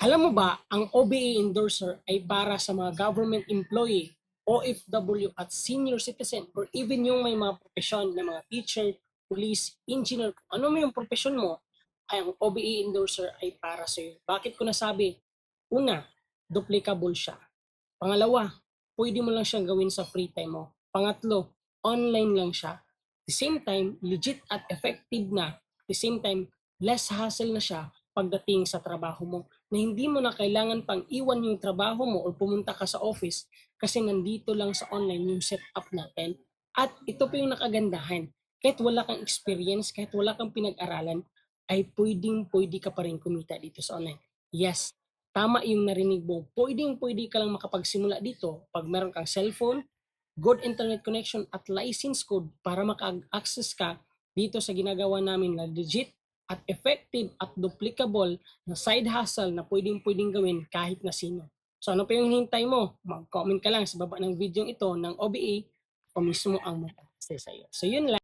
Alam mo ba, ang OBE endorser ay para sa mga government employee, OFW at senior citizen or even yung may mga profesyon na mga teacher, police, engineer, kung ano mo yung profesyon mo, ay ang OBE endorser ay para sa iyo. Bakit ko nasabi? Una, duplicable siya. Pangalawa, pwede mo lang siyang gawin sa free time mo. Pangatlo, online lang siya. At the same time, legit at effective na. At the same time, less hassle na siya pagdating sa trabaho mo na hindi mo na kailangan pang iwan yung trabaho mo o pumunta ka sa office kasi nandito lang sa online yung setup natin. At ito pa yung nakagandahan. Kahit wala kang experience, kahit wala kang pinag-aralan, ay pwedeng-pwede ka pa rin kumita dito sa online. Yes, tama yung narinig mo. Pwedeng-pwede ka lang makapagsimula dito pag meron kang cellphone, good internet connection at license code para maka-access ka dito sa ginagawa namin na legit at effective at duplicable na side hustle na pwedeng-pwedeng gawin kahit na sino. So ano pa yung hintay mo? Mag-comment ka lang sa baba ng video ito ng OBA o mismo ang mag-access sa iyo. So yun lang.